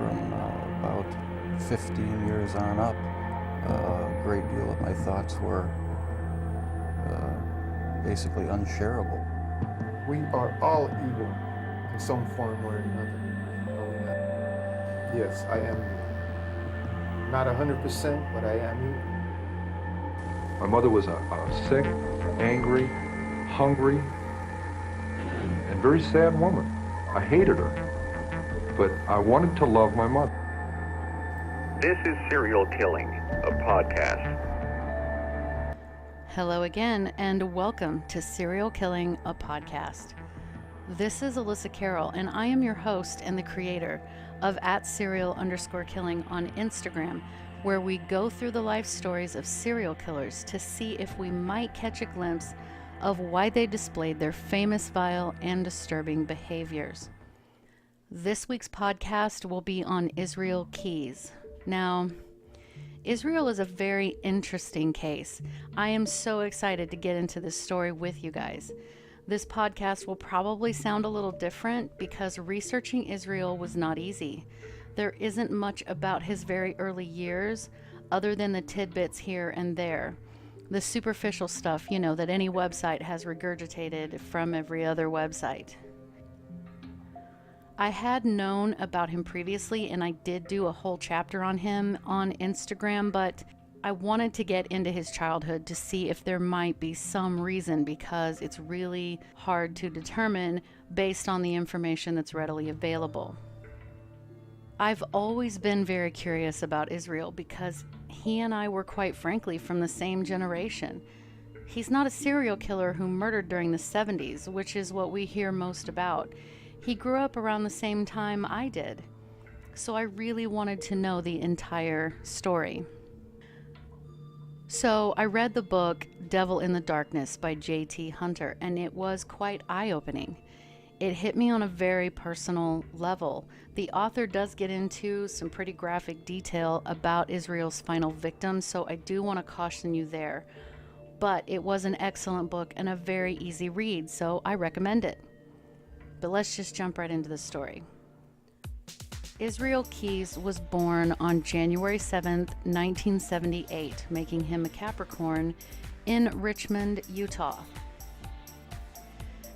from about 15 years on up, a great deal of my thoughts were basically unshareable. We are all evil in some form or another. Yes, I am not 100%, but I am evil. My mother was a sick, angry, hungry, and very sad woman. I hated her, but I wanted to love my mother. This is Serial Killing, a podcast. Hello again, and welcome to Serial Killing, a podcast. This is Alyssa Carroll, and I am your host and the creator of @serial_killing on Instagram, where we go through the life stories of serial killers to see if we might catch a glimpse of why they displayed their famous, vile, and disturbing behaviors. This week's podcast will be on Israel Keyes. Now, Israel is a very interesting case. I am so excited to get into this story with you guys. This podcast will probably sound a little different because researching Israel was not easy. There isn't much about his very early years other than the tidbits here and there. The superficial stuff, that any website has regurgitated from every other website. I had known about him previously, and I did do a whole chapter on him on Instagram, but I wanted to get into his childhood to see if there might be some reason, because it's really hard to determine based on the information that's readily available. I've always been very curious about Israel because he and I were, quite frankly, from the same generation. He's not a serial killer who murdered during the 70s, which is what we hear most about. He grew up around the same time I did, so I really wanted to know the entire story. So I read the book Devil in the Darkness by J.T. Hunter, and it was quite eye-opening. It hit me on a very personal level. The author does get into some pretty graphic detail about Israel's final victim, so I do want to caution you there. But it was an excellent book and a very easy read, so I recommend it. But let's just jump right into the story. Israel Keyes was born on January 7th, 1978, making him a Capricorn, in Richmond, Utah.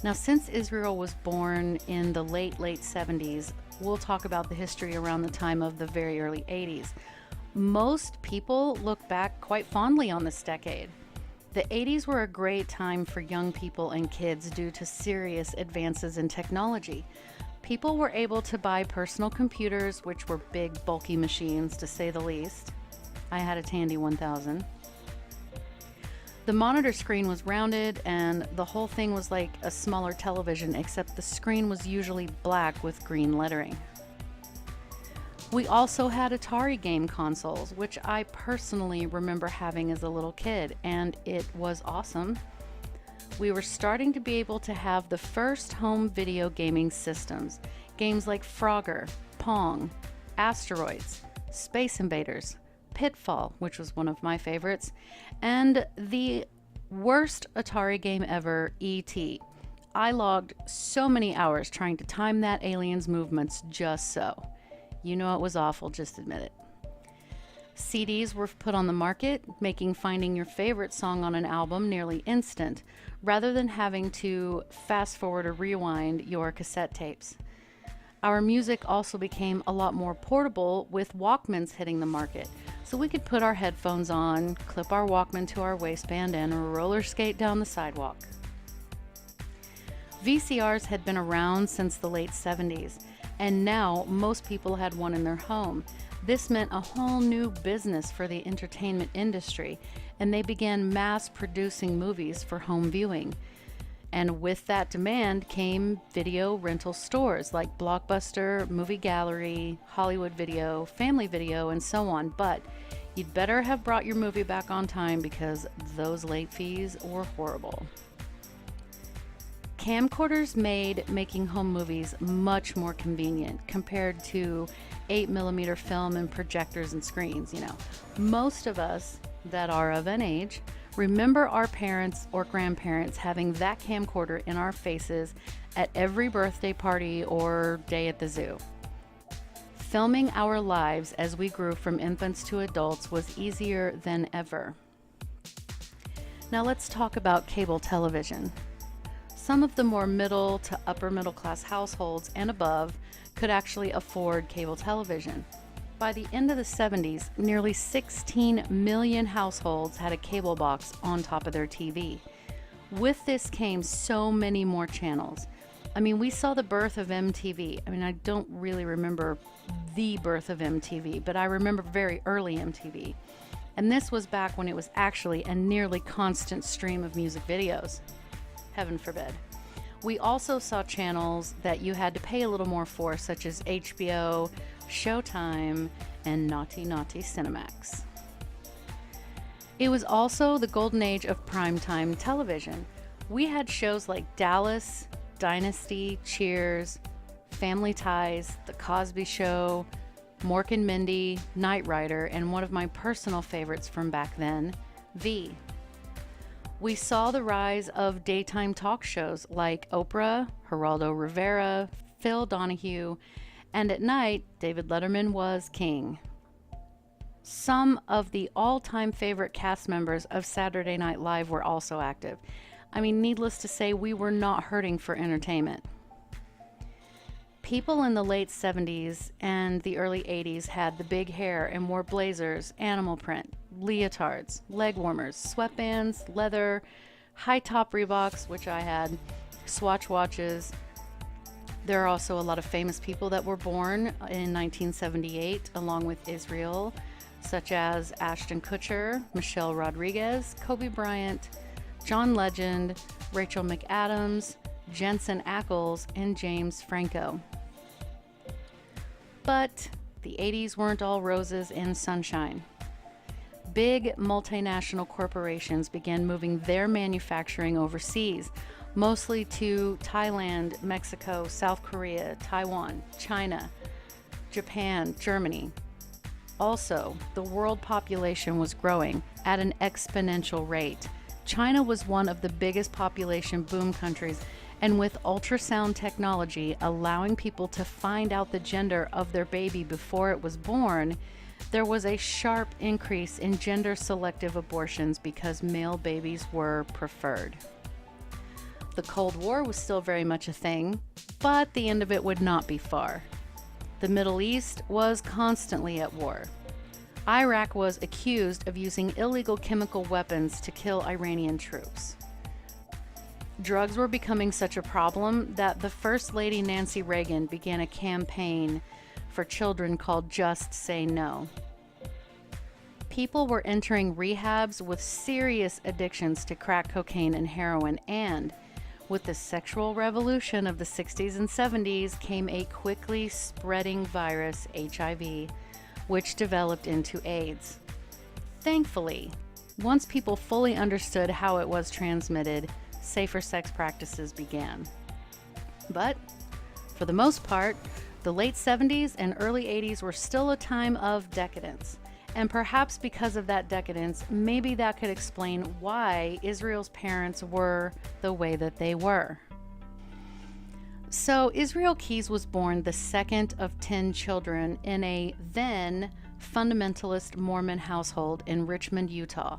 Now, since Israel was born in the late 70s, we'll talk about the history around the time of the very early 80s. Most people look back quite fondly on this decade. The 80s were a great time for young people and kids due to serious advances in technology. People were able to buy personal computers, which were big, bulky machines, to say the least. I had a Tandy 1000. The monitor screen was rounded, and the whole thing was like a smaller television, except the screen was usually black with green lettering. We also had Atari game consoles, which I personally remember having as a little kid, and it was awesome. We were starting to be able to have the first home video gaming systems. Games like Frogger, Pong, Asteroids, Space Invaders, Pitfall, which was one of my favorites, and the worst Atari game ever, E.T. I logged so many hours trying to time that alien's movements just so. You know it was awful, just admit it. CDs were put on the market, making finding your favorite song on an album nearly instant, rather than having to fast forward or rewind your cassette tapes. Our music also became a lot more portable with Walkmans hitting the market, so we could put our headphones on, clip our Walkman to our waistband, and roller skate down the sidewalk. VCRs had been around since the late 70s, and now most people had one in their home. This meant a whole new business for the entertainment industry, and they began mass producing movies for home viewing. And with that demand came video rental stores like Blockbuster, Movie Gallery, Hollywood Video, Family Video, and so on. But you'd better have brought your movie back on time because those late fees were horrible. Camcorders made making home movies much more convenient compared to 8mm film and projectors and screens. Most of us that are of an age remember our parents or grandparents having that camcorder in our faces at every birthday party or day at the zoo. Filming our lives as we grew from infants to adults was easier than ever. Now let's talk about cable television. Some of the more middle to upper middle class households and above could actually afford cable television. By the end of the 70s, nearly 16 million households had a cable box on top of their TV. With this came so many more channels. I mean, we saw the birth of MTV. I mean, I don't really remember the birth of MTV, but I remember very early MTV. And this was back when it was actually a nearly constant stream of music videos. Heaven forbid. We also saw channels that you had to pay a little more for, such as HBO, Showtime, and Naughty Naughty Cinemax. It was also the golden age of primetime television. We had shows like Dallas, Dynasty, Cheers, Family Ties, The Cosby Show, Mork and Mindy, Knight Rider, and one of my personal favorites from back then, V. We saw the rise of daytime talk shows like Oprah, Geraldo Rivera, Phil Donahue, and at night, David Letterman was king. Some of the all-time favorite cast members of Saturday Night Live were also active. I mean, needless to say, we were not hurting for entertainment. People in the late 70s and the early 80s had the big hair and wore blazers, animal print, leotards, leg warmers, sweatbands, leather, high-top Reeboks, which I had, Swatch watches. There are also a lot of famous people that were born in 1978, along with Israel, such as Ashton Kutcher, Michelle Rodriguez, Kobe Bryant, John Legend, Rachel McAdams, Jensen Ackles, and James Franco. But the 80s weren't all roses and sunshine. Big multinational corporations began moving their manufacturing overseas, mostly to Thailand, Mexico, South Korea, Taiwan, China, Japan, Germany. Also, the world population was growing at an exponential rate. China was one of the biggest population boom countries, and with ultrasound technology allowing people to find out the gender of their baby before it was born, there was a sharp increase in gender-selective abortions because male babies were preferred. The Cold War was still very much a thing, but the end of it would not be far. The Middle East was constantly at war. Iraq was accused of using illegal chemical weapons to kill Iranian troops. Drugs were becoming such a problem that the First Lady Nancy Reagan began a campaign for children called Just Say No. People were entering rehabs with serious addictions to crack cocaine and heroin, and with the sexual revolution of the 60s and 70s came a quickly spreading virus, HIV, which developed into AIDS. Thankfully, once people fully understood how it was transmitted, safer sex practices began. But for the most part, the late 70s and early 80s were still a time of decadence. And perhaps because of that decadence, maybe that could explain why Israel's parents were the way that they were. So Israel Keyes was born the second of 10 children in a then fundamentalist Mormon household in Richmond, Utah,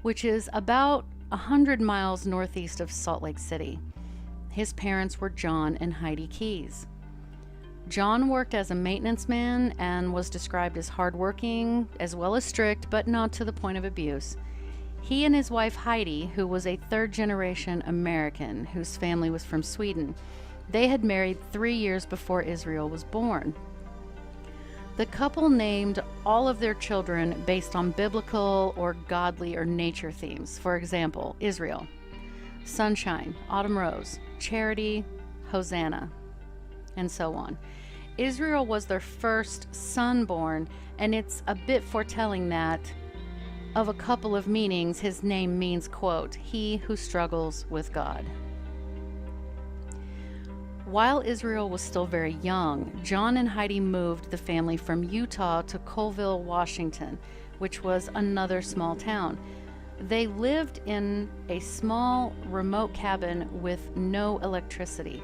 which is about 100 miles northeast of Salt Lake City. His parents were John and Heidi Keyes. John worked as a maintenance man and was described as hardworking as well as strict, but not to the point of abuse. He and his wife Heidi, who was a third-generation American whose family was from Sweden, they had married 3 years before Israel was born. The couple named all of their children based on biblical or godly or nature themes. For example, Israel, Sunshine, Autumn Rose, Charity, Hosanna, and so on. Israel was their first son born, and it's a bit foretelling that, of a couple of meanings, his name means, quote, he who struggles with God. While Israel was still very young, John and Heidi moved the family from Utah to Colville, Washington, which was another small town. They lived in a small, remote cabin with no electricity.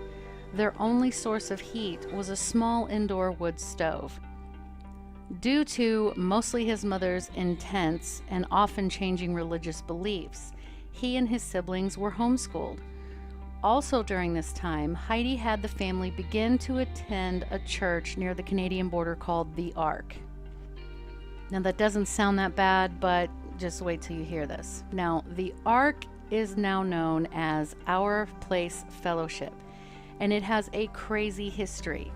Their only source of heat was a small indoor wood stove. Due to mostly his mother's intense and often changing religious beliefs, he and his siblings were homeschooled. Also during this time, Heidi had the family begin to attend a church near the Canadian border called the Ark. Now that doesn't sound that bad, but just wait till you hear this. Now, the Ark is now known as Our Place Fellowship, and it has a crazy history.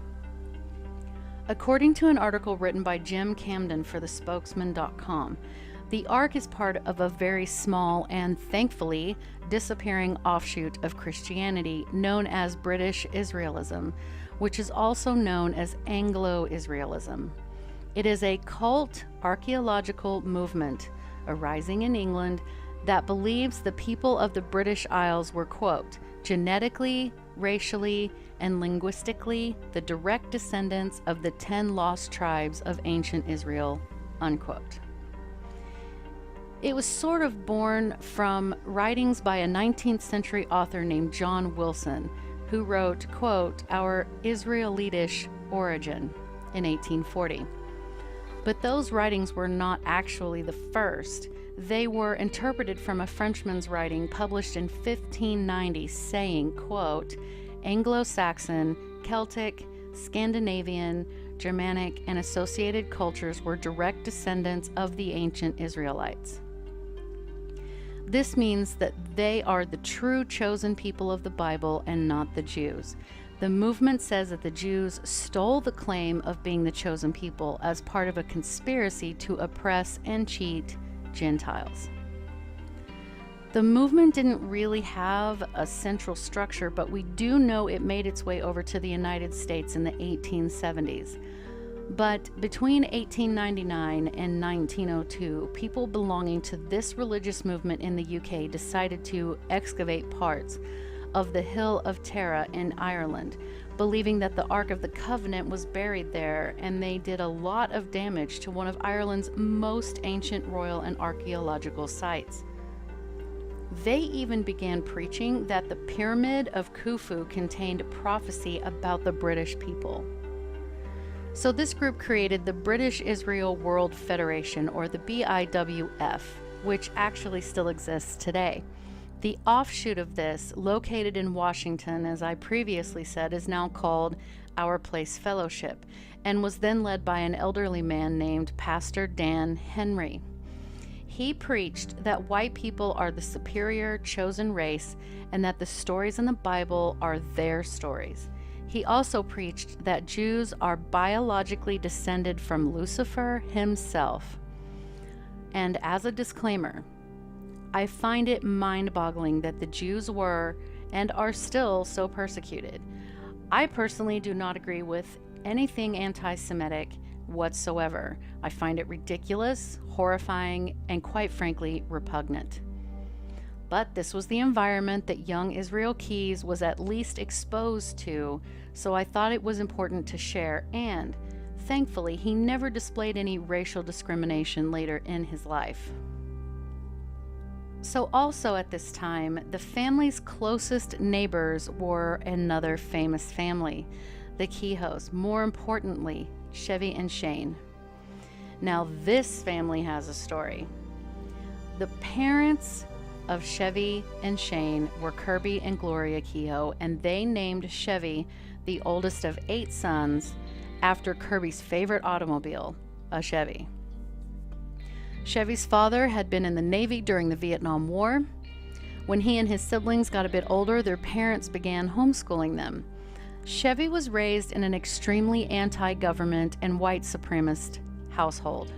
According to an article written by Jim Camden for thespokesman.com, the Ark is part of a very small and thankfully disappearing offshoot of Christianity known as British Israelism, which is also known as Anglo-Israelism. It is a cult archaeological movement arising in England that believes the people of the British Isles were, quote, genetically, racially, and linguistically the direct descendants of the 10 lost tribes of ancient Israel, unquote. It was sort of born from writings by a 19th century author named John Wilson, who wrote, quote, Our Israelitish Origin in 1840. But those writings were not actually the first. They were interpreted from a Frenchman's writing published in 1590 saying, quote, Anglo-Saxon, Celtic, Scandinavian, Germanic, and associated cultures were direct descendants of the ancient Israelites. This means that they are the true chosen people of the Bible and not the Jews. The movement says that the Jews stole the claim of being the chosen people as part of a conspiracy to oppress and cheat Gentiles. The movement didn't really have a central structure, but we do know it made its way over to the United States in the 1870s. But between 1899 and 1902, people belonging to this religious movement in the UK decided to excavate parts of the Hill of Tara in Ireland, believing that the Ark of the Covenant was buried there, and they did a lot of damage to one of Ireland's most ancient royal and archaeological sites. They even began preaching that the Pyramid of Khufu contained prophecy about the British people. So this group created the British Israel World Federation, or the BIWF, which actually still exists today. The offshoot of this, located in Washington, as I previously said, is now called Our Place Fellowship, and was then led by an elderly man named Pastor Dan Henry. He preached that white people are the superior chosen race and that the stories in the Bible are their stories. He also preached that Jews are biologically descended from Lucifer himself. And as a disclaimer, I find it mind-boggling that the Jews were and are still so persecuted. I personally do not agree with anything anti-Semitic whatsoever. I find it ridiculous, horrifying, and quite frankly, repugnant. But this was the environment that young Israel Keyes was at least exposed to, so I thought it was important to share, and thankfully, he never displayed any racial discrimination later in his life. So also at this time, the family's closest neighbors were another famous family, the Kehoes, more importantly, Chevy and Shane. Now this family has a story. The parents of Chevy and Shane were Kirby and Gloria Kehoe, and they named Chevy, the oldest of 8 sons, after Kirby's favorite automobile, a Chevy. Chevy's father had been in the Navy during the Vietnam War. When he and his siblings got a bit older, their parents began homeschooling them. Chevy was raised in an extremely anti-government and white supremacist household.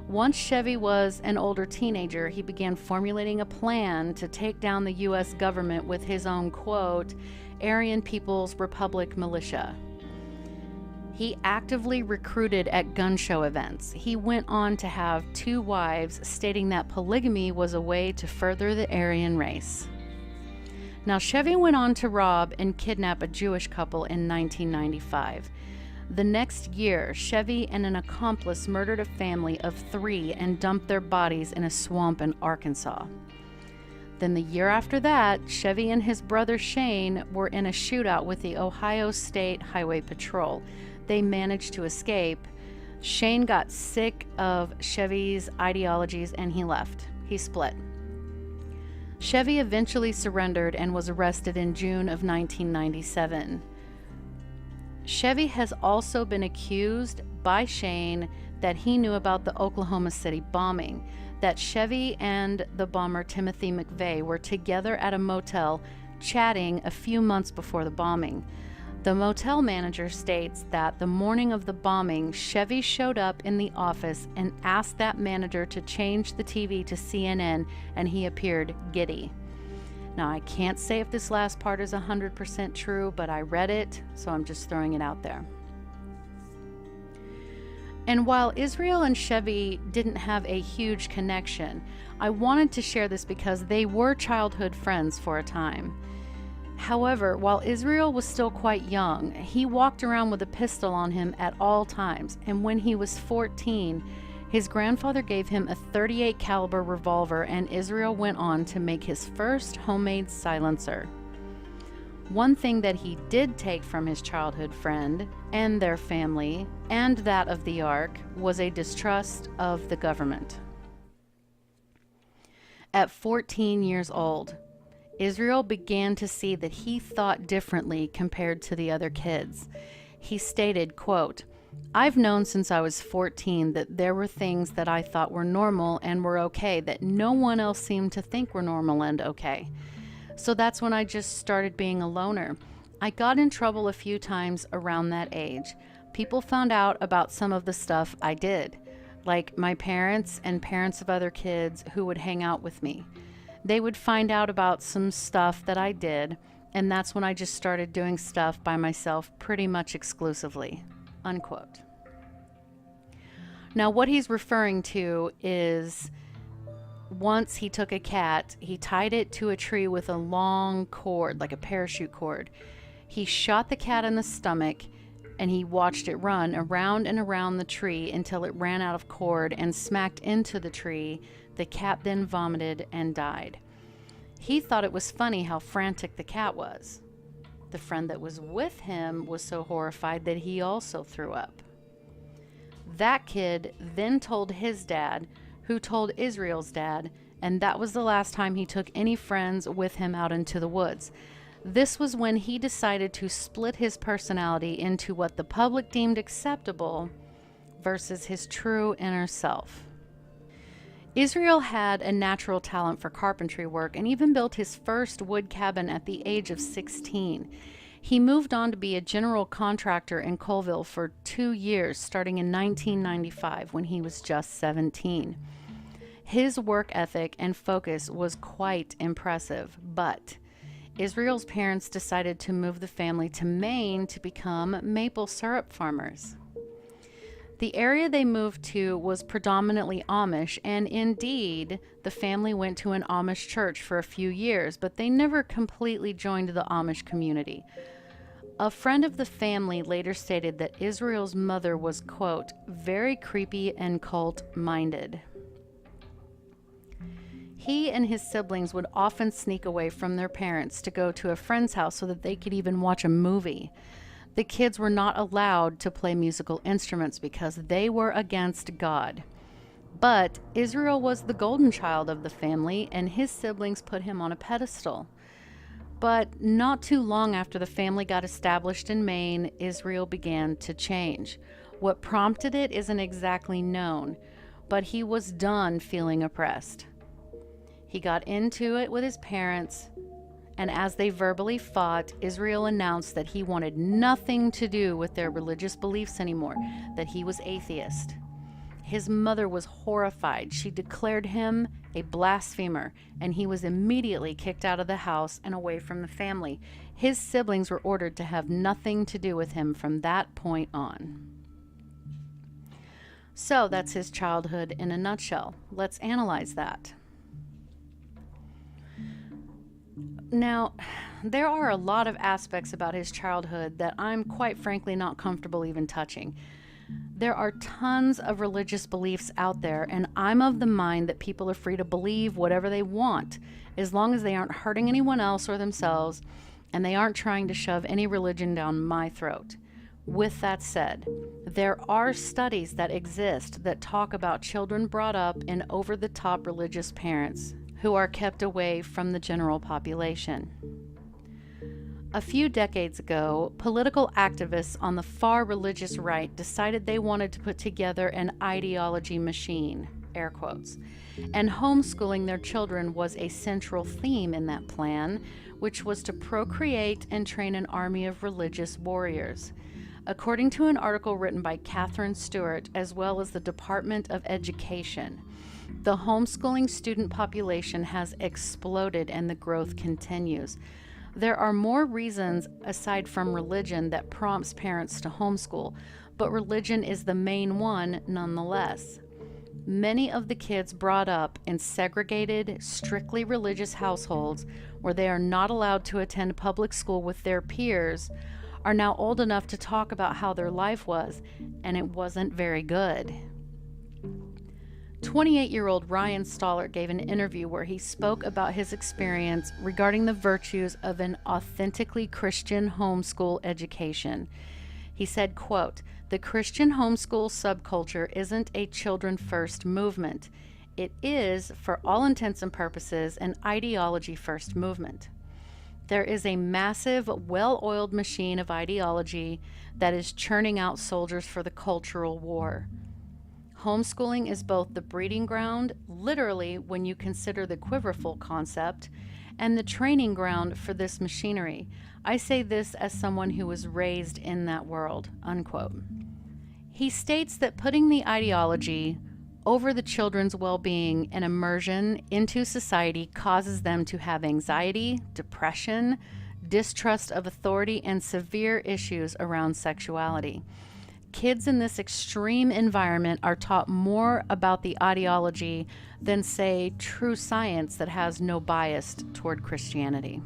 Once Chevy was an older teenager, he began formulating a plan to take down the U.S. government with his own, quote, Aryan People's Republic militia. He actively recruited at gun show events. He went on to have 2 wives, stating that polygamy was a way to further the Aryan race. Now, Chevy went on to rob and kidnap a Jewish couple in 1995. The next year, Chevy and an accomplice murdered a family of 3 and dumped their bodies in a swamp in Arkansas. Then the year after that, Chevy and his brother Shane were in a shootout with the Ohio State Highway Patrol. They managed to escape. Shane got sick of Chevy's ideologies and he left. He split. Chevy eventually surrendered and was arrested in June of 1997. Chevy has also been accused by Shane that he knew about the Oklahoma City bombing, that Chevy and the bomber Timothy McVeigh were together at a motel chatting a few months before the bombing. The motel manager states that the morning of the bombing, Chevy showed up in the office and asked that manager to change the TV to CNN, and he appeared giddy. Now, I can't say if this last part is 100% true, but I read it, so I'm just throwing it out there. And while Israel and Chevy didn't have a huge connection, I wanted to share this because they were childhood friends for a time. However, while Israel was still quite young, he walked around with a pistol on him at all times, and when he was 14, his grandfather gave him a .38 caliber revolver, and Israel went on to make his first homemade silencer. One thing that he did take from his childhood friend and their family, and that of the Ark, was a distrust of the government. At 14 years old, Israel began to see that he thought differently compared to the other kids. He stated, quote, "I've known since I was 14 that there were things that I thought were normal and were okay that no one else seemed to think were normal and okay. So that's when I just started being a loner. I got in trouble a few times around that age. People found out about some of the stuff I did, like my parents and parents of other kids who would hang out with me. They would find out about some stuff that I did, and that's when I just started doing stuff by myself pretty much exclusively." Unquote. Now, what he's referring to is once he took a cat, he tied it to a tree with a long cord, like a parachute cord. He shot the cat in the stomach, and he watched it run around and around the tree until it ran out of cord and smacked into the tree. The cat then vomited and died. He thought it was funny how frantic the cat was. The friend that was with him was so horrified that he also threw up. That kid then told his dad, who told Israel's dad, and that was the last time he took any friends with him out into the woods. This was when he decided to split his personality into what the public deemed acceptable versus his true inner self. Israel had a natural talent for carpentry work and even built his first wood cabin at the age of 16. He moved on to be a general contractor in Colville for 2 years, starting in 1995 when he was just 17. His work ethic and focus was quite impressive, but Israel's parents decided to move the family to Maine to become maple syrup farmers. The area they moved to was predominantly Amish, and indeed, the family went to an Amish church for a few years, but they never completely joined the Amish community. A friend of the family later stated that Israel's mother was, quote, "very creepy and cult-minded." He and his siblings would often sneak away from their parents to go to a friend's house so that they could even watch a movie. The kids were not allowed to play musical instruments because they were against God. But Israel was the golden child of the family, and his siblings put him on a pedestal. But not too long after the family got established in Maine, Israel began to change. What prompted it isn't exactly known, but he was done feeling oppressed. He got into it with his parents, and as they verbally fought, Israel announced that he wanted nothing to do with their religious beliefs anymore, that he was atheist. His mother was horrified. She declared him a blasphemer, and he was immediately kicked out of the house and away from the family. His siblings were ordered to have nothing to do with him from that point on. So that's his childhood in a nutshell. Let's analyze that. Now, there are a lot of aspects about his childhood that I'm quite frankly not comfortable even touching. There are tons of religious beliefs out there, and I'm of the mind that people are free to believe whatever they want, as long as they aren't hurting anyone else or themselves, and they aren't trying to shove any religion down my throat. With that said, there are studies that exist that talk about children brought up in over-the-top religious parents who are kept away from the general population. A few decades ago, political activists on the far religious right decided they wanted to put together an ideology machine, air quotes, and homeschooling their children was a central theme in that plan, which was to procreate and train an army of religious warriors. According to an article written by Catherine Stewart, as well as the Department of Education, the homeschooling student population has exploded and the growth continues. There are more reasons aside from religion that prompts parents to homeschool, but religion is the main one nonetheless. Many of the kids brought up in segregated, strictly religious households where they are not allowed to attend public school with their peers are now old enough to talk about how their life was, and it wasn't very good. 28-year-old Ryan Stollert gave an interview where he spoke about his experience regarding the virtues of an authentically Christian homeschool education. He said, quote, "The Christian homeschool subculture isn't a children-first movement. It is, for all intents and purposes, an ideology-first movement. There is a massive, well-oiled machine of ideology that is churning out soldiers for the cultural war. Homeschooling is both the breeding ground, literally when you consider the quiverful concept, and the training ground for this machinery. I say this as someone who was raised in that world," unquote. He states that putting the ideology over the children's well-being and immersion into society causes them to have anxiety, depression, distrust of authority, and severe issues around sexuality. Kids in this extreme environment are taught more about the ideology than, say, true science that has no bias toward Christianity.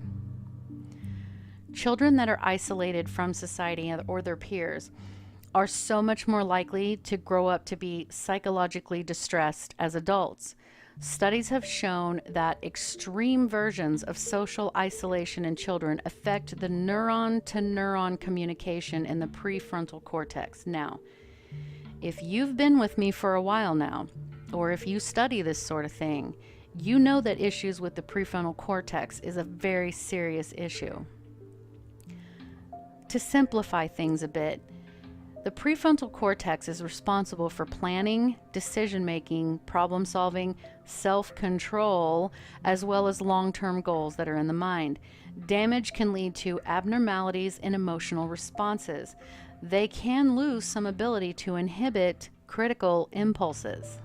Children that are isolated from society or their peers are so much more likely to grow up to be psychologically distressed as adults. Studies have shown that extreme versions of social isolation in children affect the neuron-to-neuron communication in the prefrontal cortex. Now, if you've been with me for a while now, or if you study this sort of thing, you know that issues with the prefrontal cortex is a very serious issue. To simplify things a bit, the prefrontal cortex is responsible for planning, decision-making, problem-solving, self-control, as well as long-term goals that are in the mind. Damage can lead to abnormalities in emotional responses. They can lose some ability to inhibit critical impulses.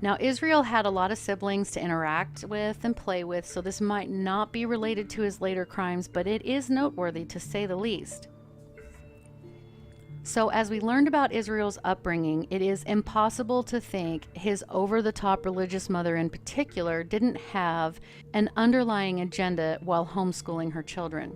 Now, Israel had a lot of siblings to interact with and play with, so this might not be related to his later crimes, but it is noteworthy to say the least. So as we learned about Israel's upbringing, it is impossible to think his over-the-top religious mother in particular didn't have an underlying agenda while homeschooling her children.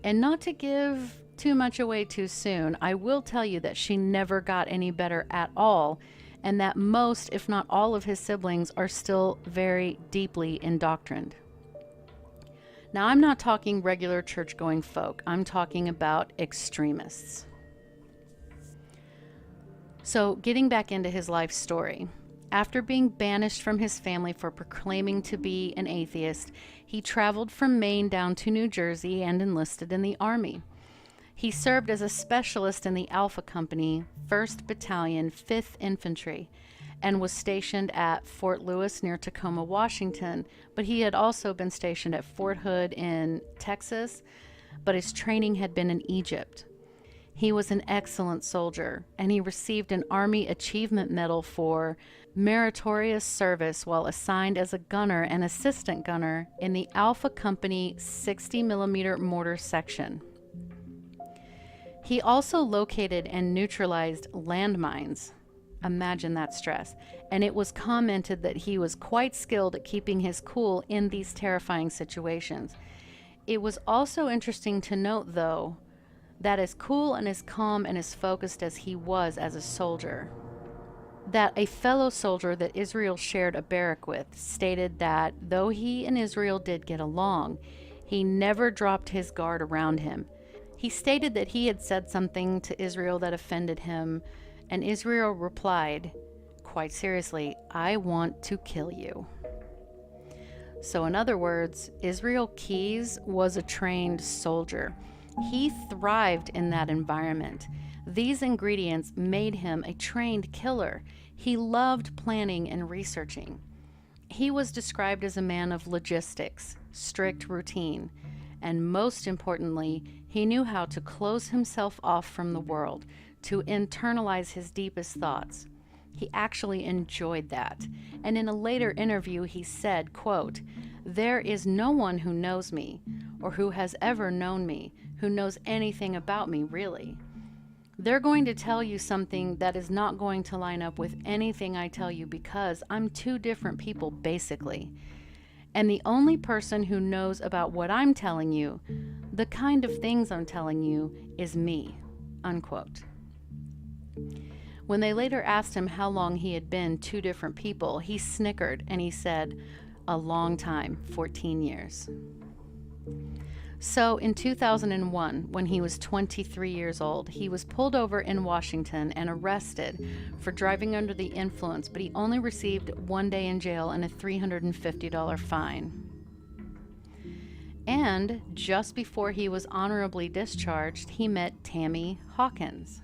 And not to give too much away too soon, I will tell you that she never got any better at all, and that most, if not all, of his siblings are still very deeply indoctrined. Now, I'm not talking regular church-going folk. I'm talking about extremists. So, getting back into his life story. After being banished from his family for proclaiming to be an atheist, he traveled from Maine down to New Jersey and enlisted in the Army. He served as a specialist in the Alpha Company, 1st Battalion, 5th Infantry, and was stationed at Fort Lewis near Tacoma, Washington, but he had also been stationed at Fort Hood in Texas, but his training had been in Egypt. He was an excellent soldier, and he received an Army Achievement Medal for meritorious service while assigned as a gunner and assistant gunner in the Alpha Company 60mm mortar section. He also located and neutralized landmines. Imagine that stress. And it was commented that he was quite skilled at keeping his cool in these terrifying situations. It was also interesting to note, though, that as cool and as calm and as focused as he was as a soldier, that a fellow soldier that Israel shared a barrack with stated that though he and Israel did get along, he never dropped his guard around him. He stated that he had said something to Israel that offended him, and Israel replied, quite seriously, "I want to kill you." So in other words, Israel Keyes was a trained soldier. He thrived in that environment. These ingredients made him a trained killer. He loved planning and researching. He was described as a man of logistics, strict routine, and most importantly, he knew how to close himself off from the world, to internalize his deepest thoughts. He actually enjoyed that. And in a later interview, he said, quote, "There is no one who knows me, or who has ever known me, who knows anything about me, really. They're going to tell you something that is not going to line up with anything I tell you because I'm two different people, basically. And the only person who knows about what I'm telling you, the kind of things I'm telling you, is me," unquote. When they later asked him how long he had been two different people, he snickered and he said, "A long time, 14 years. So in 2001, when he was 23 years old, he was pulled over in Washington and arrested for driving under the influence, but he only received 1 day in jail and a $350 fine. And just before he was honorably discharged, he met Tammy Hawkins.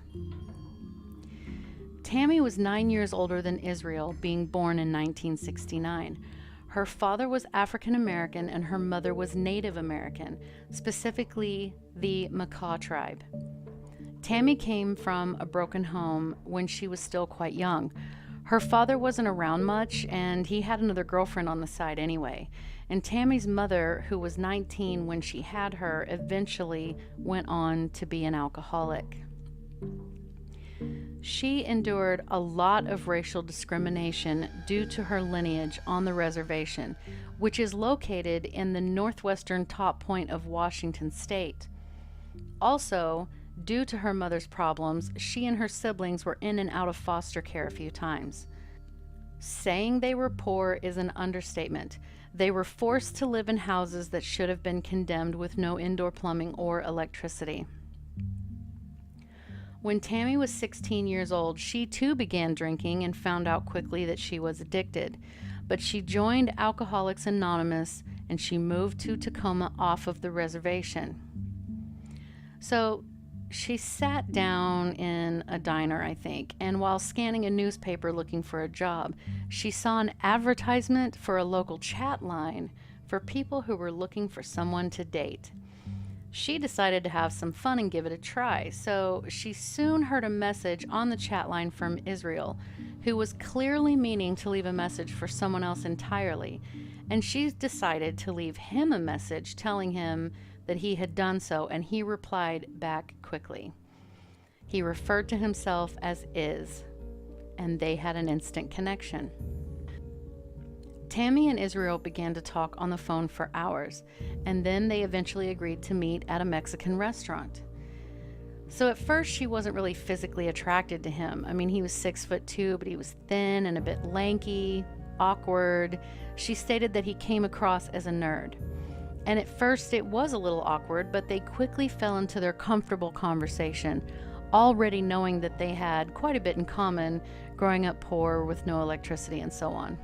Tammy was 9 years older than Israel, being born in 1969. Her father was African American and her mother was Native American, specifically the Makah tribe. Tammy came from a broken home when she was still quite young. Her father wasn't around much and he had another girlfriend on the side anyway. And Tammy's mother, who was 19 when she had her, eventually went on to be an alcoholic. She endured a lot of racial discrimination due to her lineage on the reservation, which is located in the northwestern top point of Washington state. Also, due to her mother's problems, she and her siblings were in and out of foster care a few times. Saying they were poor is an understatement. They were forced to live in houses that should have been condemned with no indoor plumbing or electricity. When Tammy was 16 years old, she too began drinking and found out quickly that she was addicted. But she joined Alcoholics Anonymous and she moved to Tacoma off of the reservation. So she sat down in a diner, I think, and while scanning a newspaper looking for a job, she saw an advertisement for a local chat line for people who were looking for someone to date. She decided to have some fun and give it a try, so she soon heard a message on the chat line from Israel, who was clearly meaning to leave a message for someone else entirely, and she decided to leave him a message telling him that he had done so, and he replied back quickly. He referred to himself as Is, and they had an instant connection. Tammy and Israel began to talk on the phone for hours, and then they eventually agreed to meet at a Mexican restaurant. So at first she wasn't really physically attracted to him. I mean, he was 6'2", but he was thin and a bit lanky, awkward. She stated that he came across as a nerd. And at first it was a little awkward, but they quickly fell into their comfortable conversation, already knowing that they had quite a bit in common, growing up poor with no electricity and so on.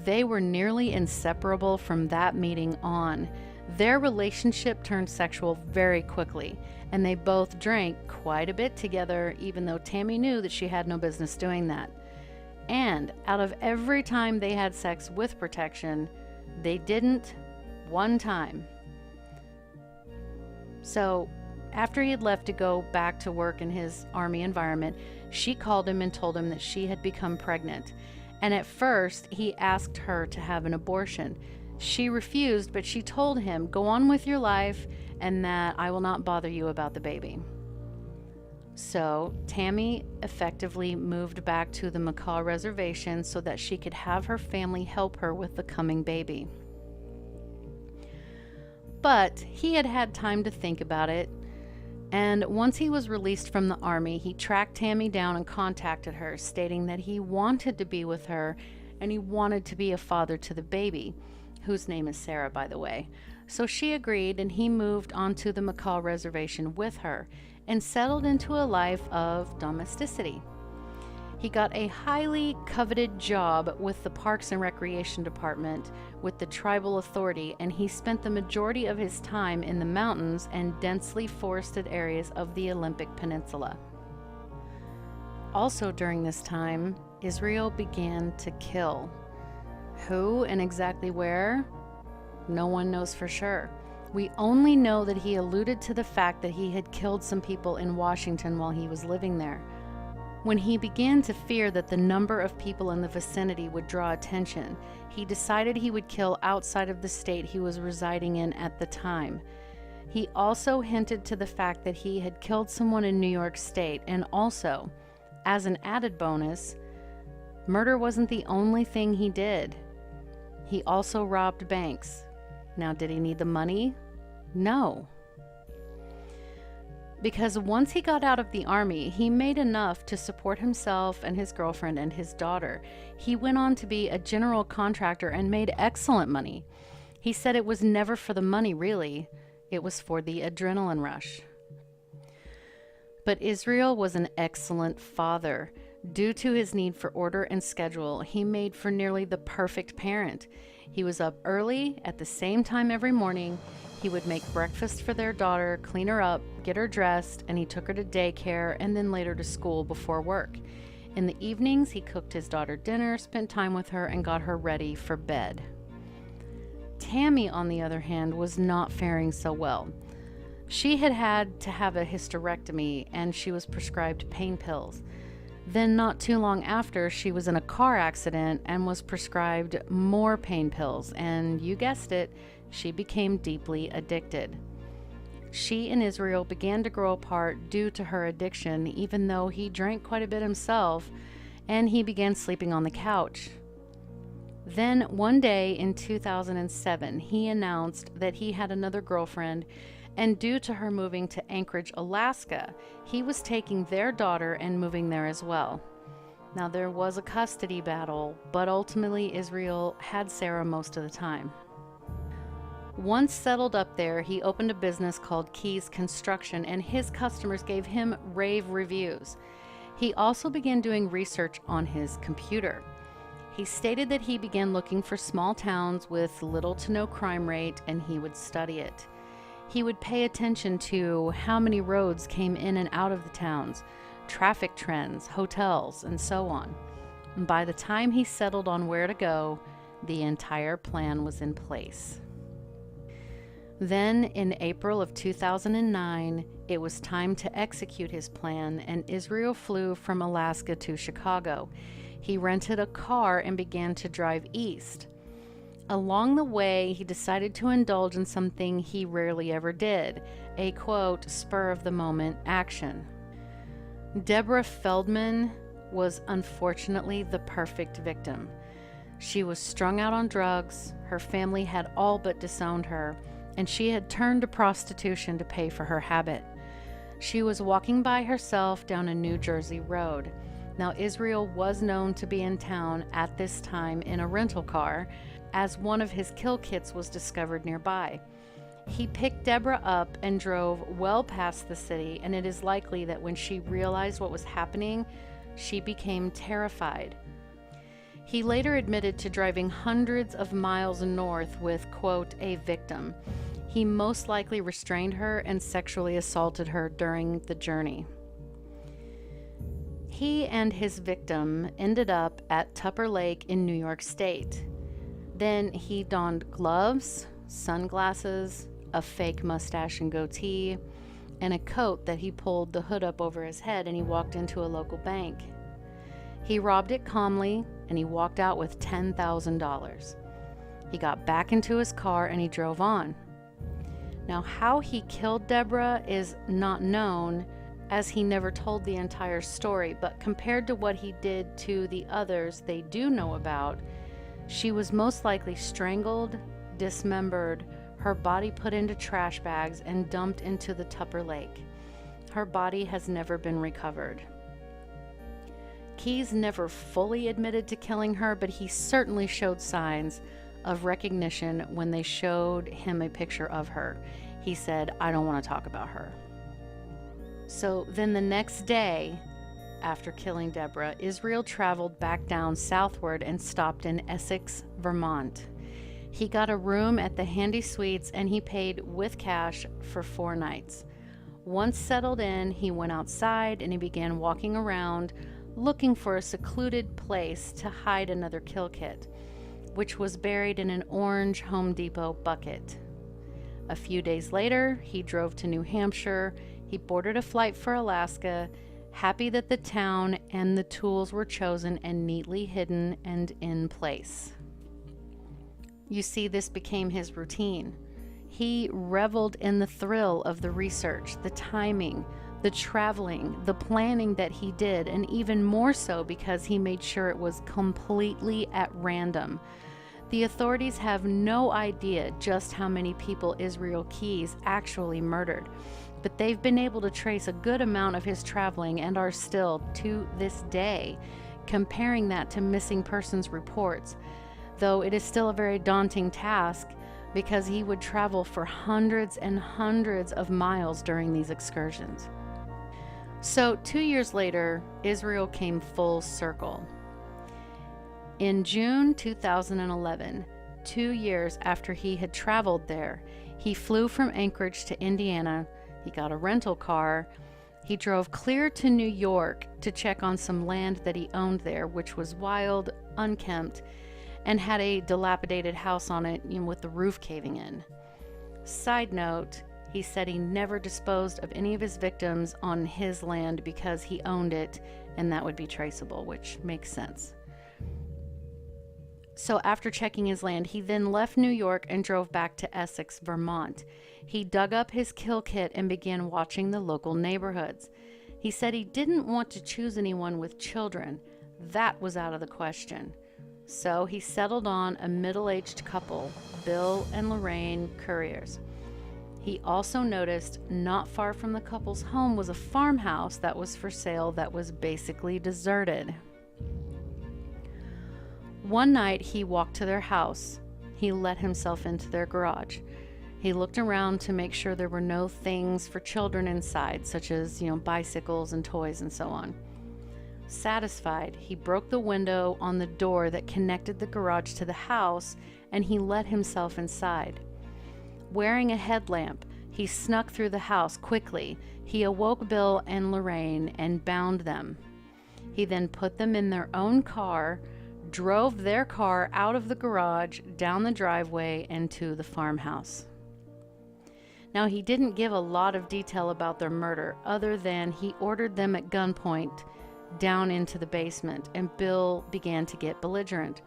They were nearly inseparable from that meeting on. Their relationship turned sexual very quickly, and they both drank quite a bit together, even though Tammy knew that she had no business doing that. And out of every time they had sex with protection, they didn't one time. So after he had left to go back to work in his Army environment, she called him and told him that she had become pregnant. And at first, he asked her to have an abortion. She refused, but she told him, "Go on with your life, and that I will not bother you about the baby." So Tammy effectively moved back to the Makah reservation so that she could have her family help her with the coming baby. But he had had time to think about it, and once he was released from the Army, he tracked Tammy down and contacted her, stating that he wanted to be with her and he wanted to be a father to the baby, whose name is Sarah, by the way. So she agreed, and he moved onto the McCall Reservation with her and settled into a life of domesticity. He got a highly coveted job with the Parks and Recreation Department with the tribal authority, and he spent the majority of his time in the mountains and densely forested areas of the Olympic Peninsula. Also during this time, Israel began to kill. Who and exactly where? No one knows for sure. We only know that he alluded to the fact that he had killed some people in Washington while he was living there. When he began to fear that the number of people in the vicinity would draw attention, he decided he would kill outside of the state he was residing in at the time. He also hinted to the fact that he had killed someone in New York State, and also, as an added bonus, murder wasn't the only thing he did. He also robbed banks. Now, did he need the money? No. Because once he got out of the army, he made enough to support himself and his girlfriend and his daughter. He went on to be a general contractor and made excellent money. He said it was never for the money, really. It was for the adrenaline rush. But Israel was an excellent father. Due to his need for order and schedule, he made for nearly the perfect parent. He was up early at the same time every morning. He would make breakfast for their daughter, clean her up, get her dressed, and he took her to daycare and then later to school before work. In the evenings, he cooked his daughter dinner, spent time with her, and got her ready for bed. Tammy, on the other hand, was not faring so well. She had had to have a hysterectomy, and she was prescribed pain pills. Then not too long after, she was in a car accident and was prescribed more pain pills, and you guessed it, she became deeply addicted. She and Israel began to grow apart due to her addiction, even though he drank quite a bit himself, and he began sleeping on the couch. Then one day in 2007, he announced that he had another girlfriend, and due to her moving to Anchorage, Alaska, he was taking their daughter and moving there as well. Now, there was a custody battle, but ultimately Israel had Sarah most of the time. Once settled up there, he opened a business called Keys Construction, and his customers gave him rave reviews. He also began doing research on his computer. He stated that he began looking for small towns with little to no crime rate, and he would study it. He would pay attention to how many roads came in and out of the towns, traffic trends, hotels, and so on. And by the time he settled on where to go, the entire plan was in place. Then, in April of 2009, it was time to execute his plan, and Israel flew from Alaska to Chicago. He rented a car and began to drive east. Along the way, he decided to indulge in something he rarely ever did, a quote, spur-of-the-moment action. Deborah Feldman was unfortunately the perfect victim. She was strung out on drugs, her family had all but disowned her, and she had turned to prostitution to pay for her habit. She was walking by herself down a New Jersey road. Now, Israel was known to be in town at this time in a rental car, as one of his kill kits was discovered nearby. He picked Deborah up and drove well past the city, and it is likely that when she realized what was happening, she became terrified. He later admitted to driving hundreds of miles north with, quote, a victim. He most likely restrained her and sexually assaulted her during the journey. He and his victim ended up at Tupper Lake in New York State. Then he donned gloves, sunglasses, a fake mustache and goatee, and a coat that he pulled the hood up over his head, and he walked into a local bank. He robbed it calmly, and he walked out with $10,000. He got back into his car and he drove on. Now, how he killed Deborah is not known, as he never told the entire story, but compared to what he did to the others they do know about, she was most likely strangled, dismembered, her body put into trash bags, and dumped into the Tupper Lake. Her body has never been recovered. Keyes never fully admitted to killing her, but he certainly showed signs of recognition when they showed him a picture of her. He said, "I don't want to talk about her." So then the next day, after killing Deborah, Israel traveled back down southward and stopped in Essex, Vermont. He got a room at the Handy Suites and he paid with cash for 4 nights. Once settled in, he went outside and he began walking around looking for a secluded place to hide another kill kit, which was buried in an orange Home Depot bucket. A few days later, he drove to New Hampshire. He boarded a flight for Alaska, happy that the town and the tools were chosen and neatly hidden and in place. You see, this became his routine. He reveled in the thrill of the research, the timing, the traveling, the planning that he did, and even more so because he made sure it was completely at random. The authorities have no idea just how many people Israel Keyes actually murdered, but they've been able to trace a good amount of his traveling and are still, to this day, comparing that to missing persons reports, though it is still a very daunting task because he would travel for hundreds and hundreds of miles during these excursions. So 2 years later, Israel came full circle. In June 2011, 2 years after he had traveled there, he flew from Anchorage to Indiana. He got a rental car. He drove clear to New York to check on some land that he owned there, which was wild, unkempt, and had a dilapidated house on it, with the roof caving in. Side note, he said he never disposed of any of his victims on his land because he owned it and that would be traceable, which makes sense. So after checking his land, he then left New York and drove back to Essex, Vermont. He dug up his kill kit and began watching the local neighborhoods. He said he didn't want to choose anyone with children. That was out of the question. So he settled on a middle-aged couple, Bill and Lorraine Curriers. He also noticed not far from the couple's home was a farmhouse that was for sale that was basically deserted. One night he walked to their house. He let himself into their garage. He looked around to make sure there were no things for children inside, such as, bicycles and toys and so on. Satisfied, he broke the window on the door that connected the garage to the house, and he let himself inside. Wearing a headlamp, he snuck through the house quickly. He awoke Bill and Lorraine and bound them. He then put them in their own car, drove their car out of the garage, down the driveway, and to the farmhouse. Now, he didn't give a lot of detail about their murder, other than he ordered them at gunpoint down into the basement, and Bill began to get belligerent.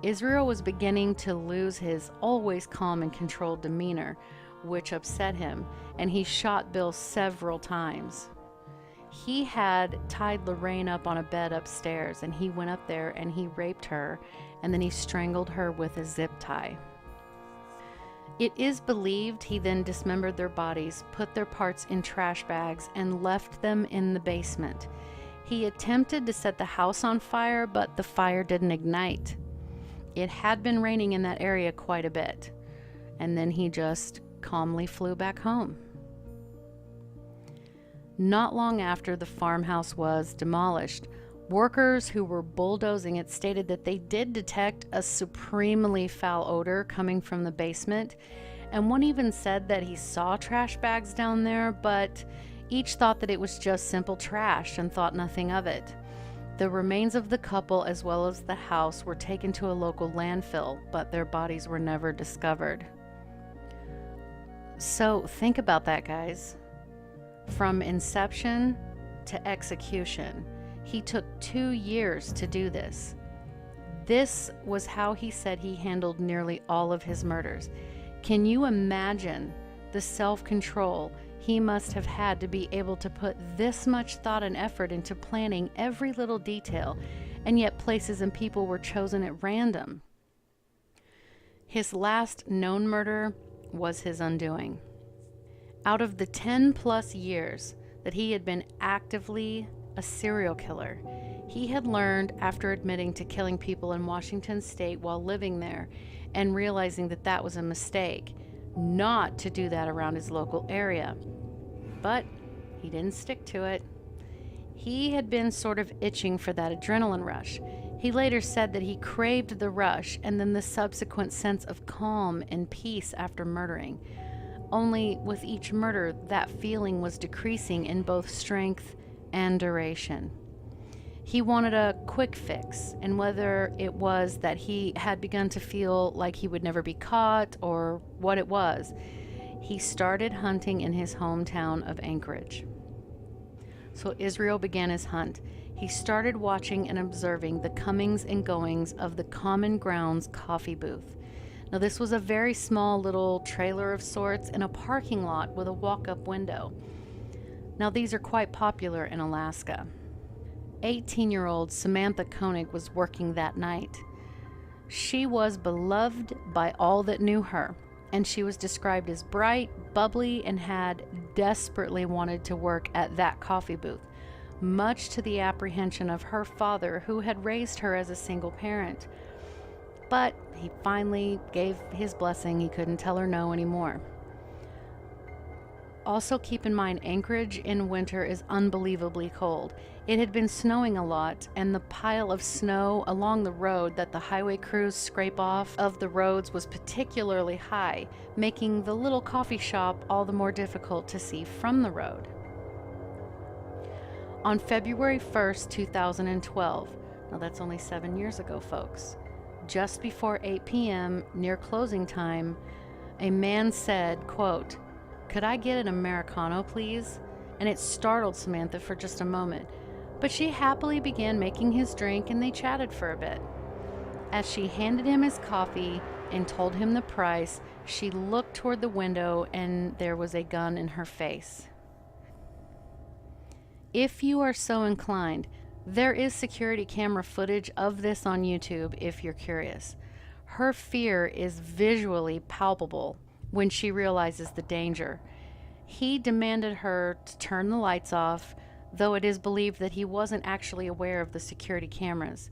Israel was beginning to lose his always calm and controlled demeanor, which upset him, and he shot Bill several times. He had tied Lorraine up on a bed upstairs, and he went up there and he raped her, and then he strangled her with a zip tie. It is believed he then dismembered their bodies, put their parts in trash bags, and left them in the basement. He attempted to set the house on fire, but the fire didn't ignite. It had been raining in that area quite a bit, and then he just calmly flew back home. Not long after the farmhouse was demolished, workers who were bulldozing it stated that they did detect a supremely foul odor coming from the basement, and one even said that he saw trash bags down there, but each thought that it was just simple trash and thought nothing of it. The remains of the couple as well as the house were taken to a local landfill, but their bodies were never discovered. So think about that, guys. From inception to execution, he took 2 years to do this. This was how he said he handled nearly all of his murders. Can you imagine the self-control he must have had to be able to put this much thought and effort into planning every little detail, and yet places and people were chosen at random? His last known murder was his undoing. Out of the 10 plus years that he had been actively a serial killer, He had learned, after admitting to killing people in Washington state while living there and realizing that that was a mistake, not to do that around his local area. But he didn't stick to it. He had been sort of itching for that adrenaline rush. He later said that he craved the rush and then the subsequent sense of calm and peace after murdering. Only with each murder, that feeling was decreasing in both strength and duration. He wanted a quick fix, and whether it was that he had begun to feel like he would never be caught or what it was, he started hunting in his hometown of Anchorage. So Israel began his hunt. He started watching and observing the comings and goings of the Common Grounds coffee booth. Now, this was a very small little trailer of sorts in a parking lot with a walk-up window. Now, these are quite popular in Alaska. 18-year-old Samantha Koenig was working that night. She was beloved by all that knew her, and she was described as bright, bubbly, and had desperately wanted to work at that coffee booth, much to the apprehension of her father, who had raised her as a single parent. But he finally gave his blessing. He couldn't tell her no anymore. Also, keep in mind, Anchorage in winter is unbelievably cold. It had been snowing a lot, and the pile of snow along the road that the highway crews scrape off of the roads was particularly high, making the little coffee shop all the more difficult to see from the road. On February 1st, 2012, now that's only 7 years ago, folks, just before 8 p.m., near closing time, a man said, quote, "Could I get an Americano, please?" And it startled Samantha for just a moment, but she happily began making his drink and they chatted for a bit. As she handed him his coffee and told him the price, she looked toward the window and there was a gun in her face. If you are so inclined, there is security camera footage of this on YouTube if you're curious. Her fear is visually palpable when she realizes the danger. He demanded her to turn the lights off, though it is believed that he wasn't actually aware of the security cameras.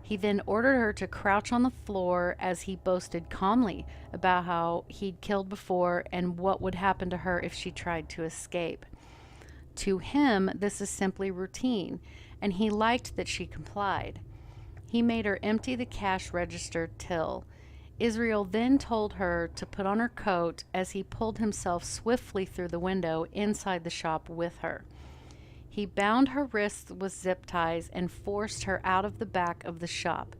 He then ordered her to crouch on the floor as he boasted calmly about how he'd killed before and what would happen to her if she tried to escape. To him, this is simply routine, and he liked that she complied. He made her empty the cash register till. Israel then told her to put on her coat as he pulled himself swiftly through the window inside the shop with her. He bound her wrists with zip ties and forced her out of the back of the shop.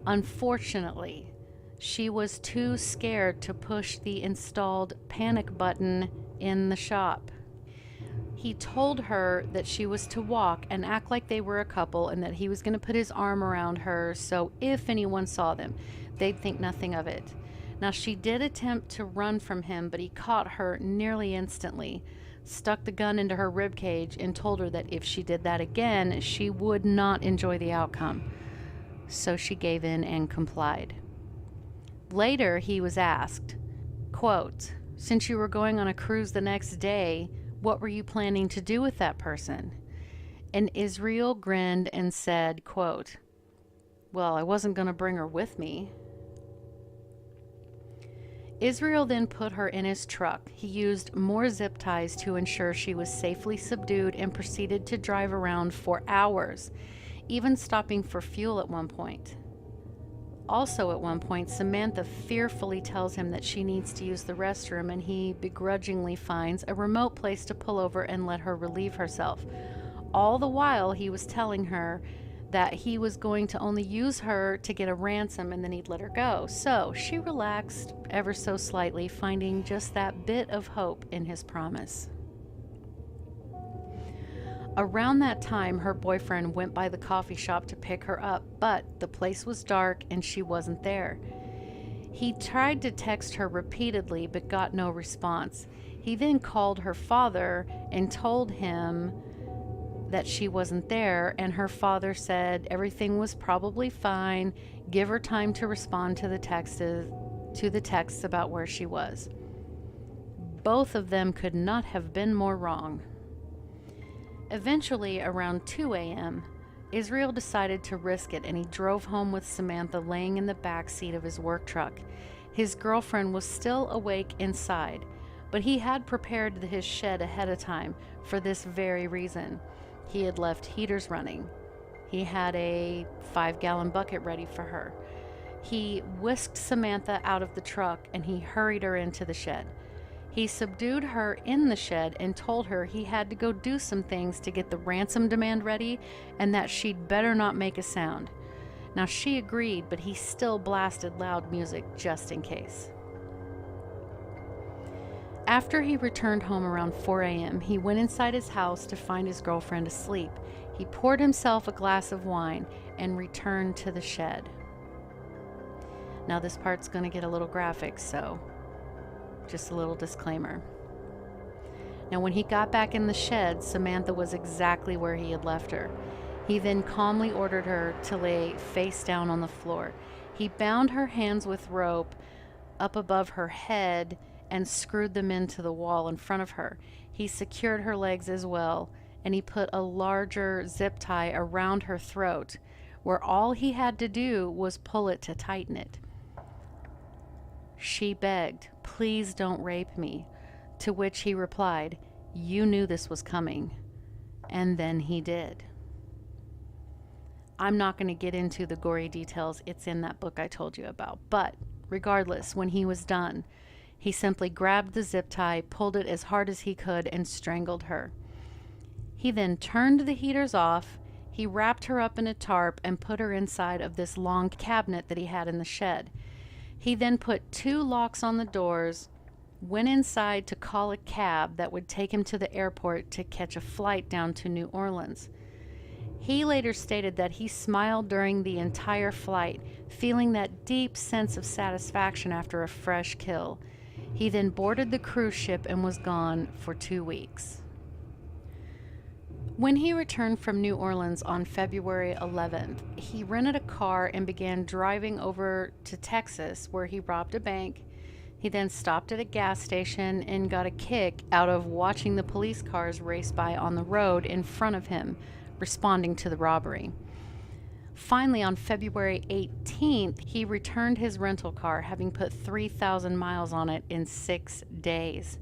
Unfortunately, she was too scared to push the installed panic button in the shop. He told her that she was to walk and act like they were a couple and that he was going to put his arm around her so if anyone saw them, they'd think nothing of it. Now, she did attempt to run from him, but he caught her nearly instantly, stuck the gun into her ribcage, and told her that if she did that again, she would not enjoy the outcome. So she gave in and complied. Later, he was asked, quote, "Since you were going on a cruise the next day, what were you planning to do with that person?" And Israel grinned and said, quote, "Well, I wasn't going to bring her with me." Israel then put her in his truck. He used more zip ties to ensure she was safely subdued and proceeded to drive around for hours, even stopping for fuel at one point. Also at one point, Samantha fearfully tells him that she needs to use the restroom, and he begrudgingly finds a remote place to pull over and let her relieve herself. All the while, he was telling her that he was going to only use her to get a ransom and then he'd let her go. So she relaxed ever so slightly, finding just that bit of hope in his promise. Around that time, her boyfriend went by the coffee shop to pick her up, but the place was dark and she wasn't there. He tried to text her repeatedly but got no response. He then called her father and told him that she wasn't there, and her father said everything was probably fine, give her time to respond to the texts about where she was. Both of them could not have been more wrong. Eventually, around 2 a.m., Israel decided to risk it, and he drove home with Samantha laying in the back seat of his work truck. His girlfriend was still awake inside, but he had prepared his shed ahead of time for this very reason. He had left heaters running. He had a 5-gallon bucket ready for her. He whisked Samantha out of the truck and he hurried her into the shed. He subdued her in the shed and told her he had to go do some things to get the ransom demand ready and that she'd better not make a sound. Now she agreed, but he still blasted loud music just in case. After he returned home around 4 a.m., he went inside his house to find his girlfriend asleep. He poured himself a glass of wine and returned to the shed. Now this part's going to get a little graphic, so just a little disclaimer. Now when he got back in the shed, Samantha was exactly where he had left her. He then calmly ordered her to lay face down on the floor. He bound her hands with rope up above her head and screwed them into the wall in front of her. He secured her legs as well, and he put a larger zip tie around her throat, where all he had to do was pull it to tighten it. She begged, "Please don't rape me," to which he replied, "You knew this was coming." And then he did. I'm not going to get into the gory details. It's in that book I told you about. But regardless, when he was done, he simply grabbed the zip tie, pulled it as hard as he could, and strangled her. He then turned the heaters off. He wrapped her up in a tarp and put her inside of this long cabinet that he had in the shed. He then put 2 locks on the doors, went inside to call a cab that would take him to the airport to catch a flight down to New Orleans. He later stated that he smiled during the entire flight, feeling that deep sense of satisfaction after a fresh kill. He then boarded the cruise ship and was gone for 2 weeks. When he returned from New Orleans on February 11th, he rented a car and began driving over to Texas, where he robbed a bank. He then stopped at a gas station and got a kick out of watching the police cars race by on the road in front of him, responding to the robbery. Finally, on February 18th, he returned his rental car, having put 3,000 miles on it in 6 days.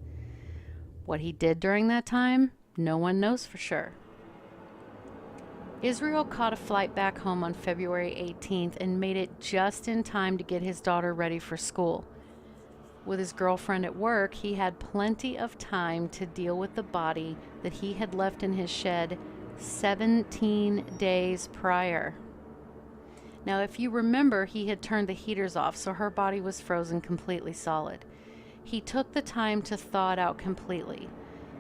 What he did during that time, no one knows for sure. Israel caught a flight back home on February 18th and made it just in time to get his daughter ready for school. With his girlfriend at work, he had plenty of time to deal with the body that he had left in his shed 17 days prior. Now, if you remember, he had turned the heaters off, so her body was frozen completely solid. He took the time to thaw it out completely.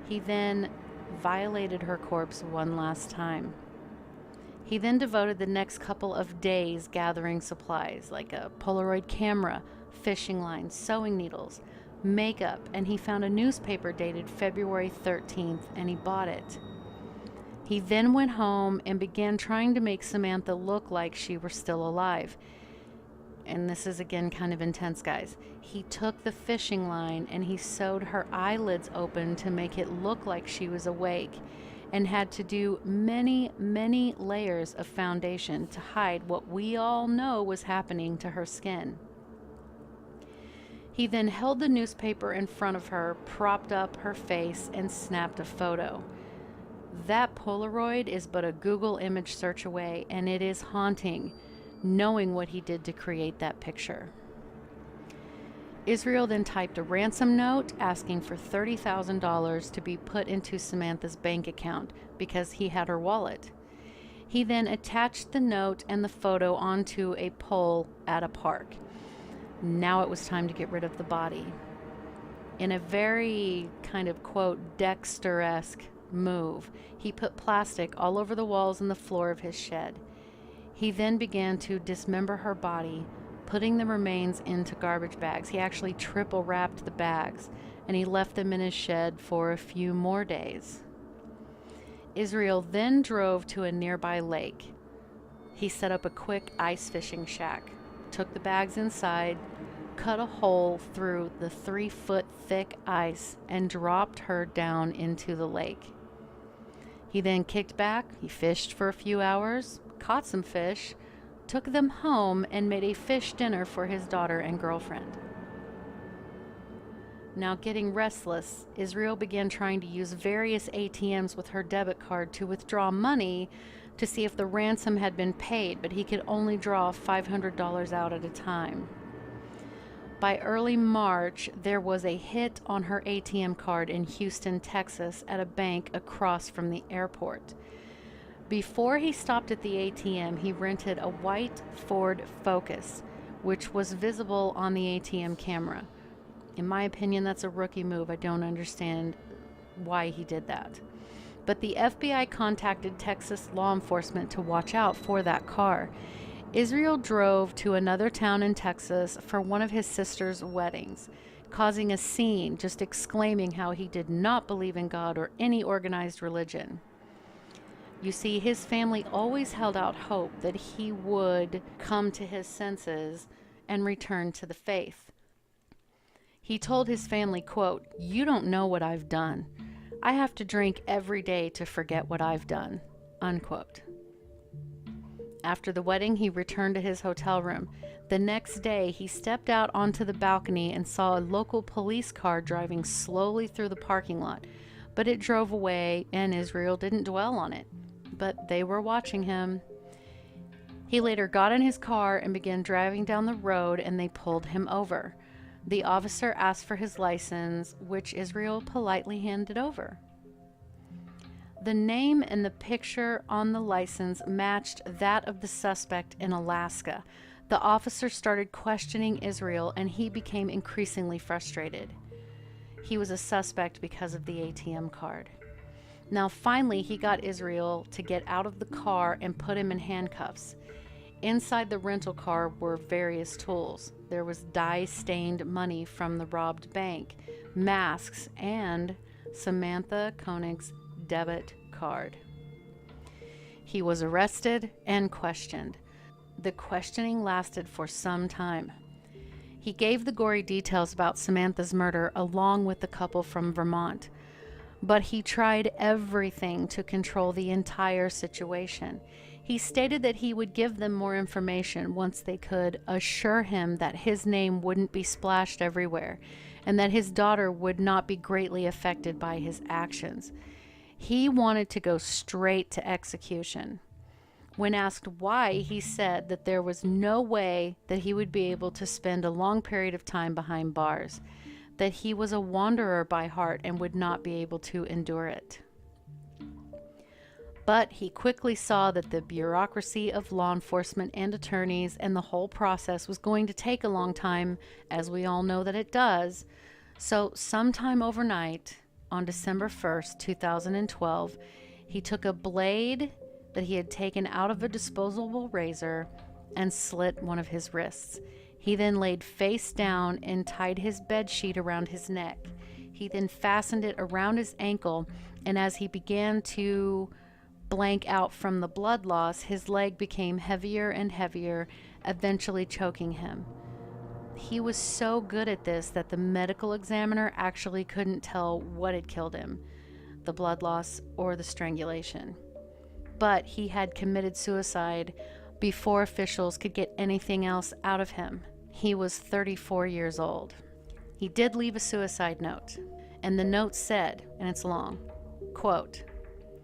He then violated her corpse one last time. He then devoted the next couple of days gathering supplies like a Polaroid camera, fishing lines, sewing needles, makeup, and he found a newspaper dated February 13th and he bought it. He then went home and began trying to make Samantha look like she were still alive. And this is again kind of intense, guys. He took the fishing line and he sewed her eyelids open to make it look like she was awake, and had to do many, many layers of foundation to hide what we all know was happening to her skin. He then held the newspaper in front of her, propped up her face, and snapped a photo. That Polaroid is but a Google image search away, and it is haunting, knowing what he did to create that picture. Israel then typed a ransom note asking for $30,000 to be put into Samantha's bank account because he had her wallet. He then attached the note and the photo onto a pole at a park. Now it was time to get rid of the body. In a very kind of, quote, Dexter-esque move, he put plastic all over the walls and the floor of his shed. He then began to dismember her body, putting the remains into garbage bags. He actually triple wrapped the bags, and he left them in his shed for a few more days. Israel then drove to a nearby lake. He set up a quick ice fishing shack, took the bags inside, cut a hole through the 3-foot thick ice, and dropped her down into the lake. He then kicked back, he fished for a few hours, caught some fish, took them home, and made a fish dinner for his daughter and girlfriend. Now getting restless, Israel began trying to use various ATMs with her debit card to withdraw money to see if the ransom had been paid, but he could only draw $500 out at a time. By early March, there was a hit on her ATM card in Houston, Texas, at a bank across from the airport. Before he stopped at the ATM, he rented a white Ford Focus, which was visible on the ATM camera. In my opinion, that's a rookie move. I don't understand why he did that. But the FBI contacted Texas law enforcement to watch out for that car. Israel drove to another town in Texas for one of his sister's weddings, causing a scene, just exclaiming how he did not believe in God or any organized religion. You see, his family always held out hope that he would come to his senses and return to the faith. He told his family, quote, "You don't know what I've done. I have to drink every day to forget what I've done," unquote. After the wedding, he returned to his hotel room. The next day, he stepped out onto the balcony and saw a local police car driving slowly through the parking lot, but it drove away and Israel didn't dwell on it. But they were watching him. He later got in his car and began driving down the road, and they pulled him over. The officer asked for his license, which Israel politely handed over. The name and the picture on the license matched that of the suspect in Alaska. The officer started questioning Israel, and he became increasingly frustrated. He was a suspect because of the ATM card. Now, finally, he got Israel to get out of the car and put him in handcuffs. Inside the rental car were various tools. There was dye-stained money from the robbed bank, masks, and Samantha Koenig's debit card. He was arrested and questioned. The questioning lasted for some time. He gave the gory details about Samantha's murder along with the couple from Vermont, but he tried everything to control the entire situation. He stated that he would give them more information once they could assure him that his name wouldn't be splashed everywhere and that his daughter would not be greatly affected by his actions. He wanted to go straight to execution. When asked why, he said that there was no way that he would be able to spend a long period of time behind bars, that he was a wanderer by heart and would not be able to endure it. But he quickly saw that the bureaucracy of law enforcement and attorneys and the whole process was going to take a long time, as we all know that it does. So sometime overnight, on December 1st, 2012, he took a blade that he had taken out of a disposable razor and slit one of his wrists. He then laid face down and tied his bed sheet around his neck. He then fastened it around his ankle, and as he began to blank out from the blood loss, his leg became heavier and heavier, eventually choking him. He was so good at this that the medical examiner actually couldn't tell what had killed him, the blood loss or the strangulation. But he had committed suicide before officials could get anything else out of him. He was 34 years old. He did leave a suicide note, and the note said, and it's long, quote,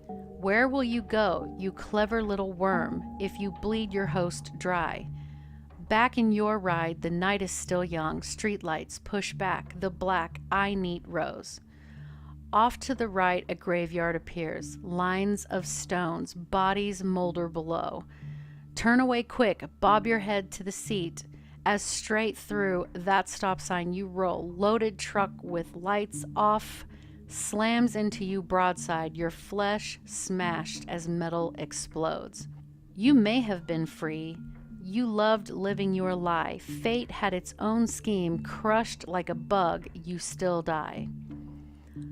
"Where will you go, you clever little worm, if you bleed your host dry? Back in your ride, the night is still young, streetlights push back the black eye-neat rose. Off to the right, a graveyard appears, lines of stones, bodies molder below. Turn away quick, bob your head to the seat. As straight through that stop sign you roll, loaded truck with lights off, slams into you broadside, your flesh smashed as metal explodes. You may have been free. You loved living your lie. Fate had its own scheme, crushed like a bug, you still die.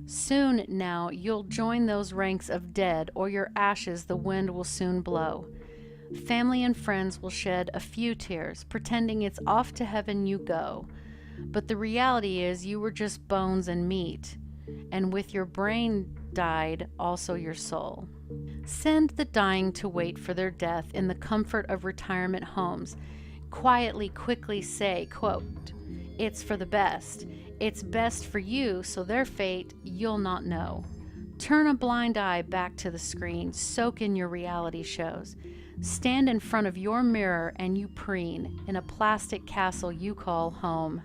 Soon now you'll join those ranks of dead, or your ashes the wind will soon blow. Family and friends will shed a few tears, pretending it's off to heaven you go. But the reality is you were just bones and meat, and with your brain died, also your soul. Send the dying to wait for their death in the comfort of retirement homes. Quietly, quickly say, quote, "It's for the best. It's best for you, so their fate you'll not know." Turn a blind eye back to the screen. Soak in your reality shows. Stand in front of your mirror and you preen in a plastic castle you call home.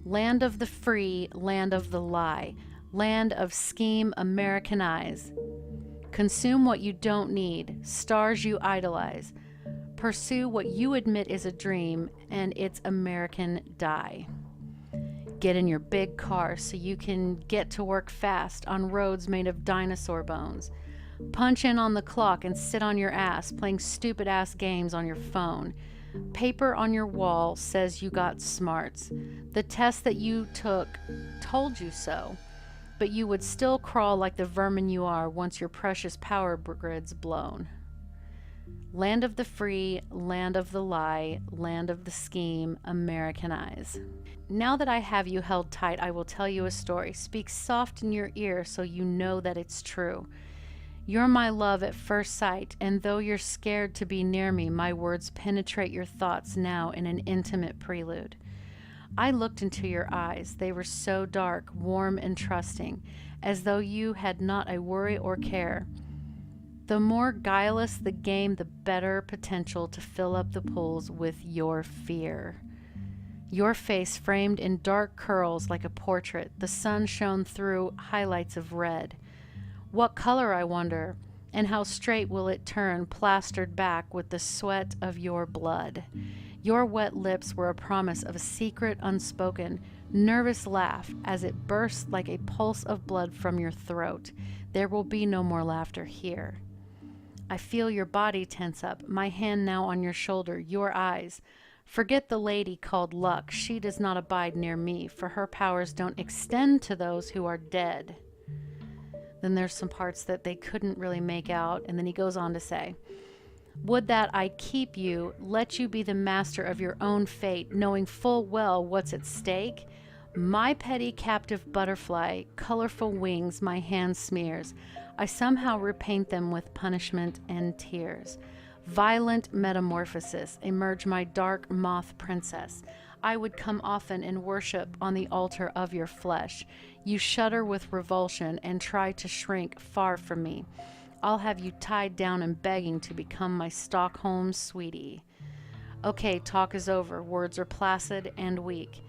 Land of the free, land of the lie, land of scheme, Americanize. Consume what you don't need, stars you idolize. Pursue what you admit is a dream, and it's American die. Get in your big car so you can get to work fast on roads made of dinosaur bones. Punch in on the clock and sit on your ass playing stupid ass games on your phone. Paper on your wall says you got smarts. The test that you took told you so, but you would still crawl like the vermin you are once your precious power grid's blown. Land of the free, land of the lie, land of the scheme, Americanize. Now that I have you held tight, I will tell you a story. Speak soft in your ear so you know that it's true. You're my love at first sight, and though you're scared to be near me, my words penetrate your thoughts now in an intimate prelude. I looked into your eyes. They were so dark, warm, and trusting, as though you had not a worry or care. The more guileless the game, the better potential to fill up the pools with your fear. Your face framed in dark curls like a portrait. The sun shone through highlights of red. What color, I wonder, and how straight will it turn, plastered back with the sweat of your blood? Your wet lips were a promise of a secret, unspoken, nervous laugh as it burst like a pulse of blood from your throat. There will be no more laughter here. I feel your body tense up, my hand now on your shoulder, your eyes. Forget the lady called Luck. She does not abide near me, for her powers don't extend to those who are dead. Then there's some parts that they couldn't really make out, and then he goes on to say, would that I keep you, let you be the master of your own fate, knowing full well what's at stake? My petty captive butterfly, colorful wings my hand smears. I somehow repaint them with punishment and tears. Violent metamorphosis, emerge my dark moth princess. I would come often and worship on the altar of your flesh. You shudder with revulsion and try to shrink far from me. I'll have you tied down and begging to become my Stockholm sweetie. Okay, talk is over. Words are placid and weak.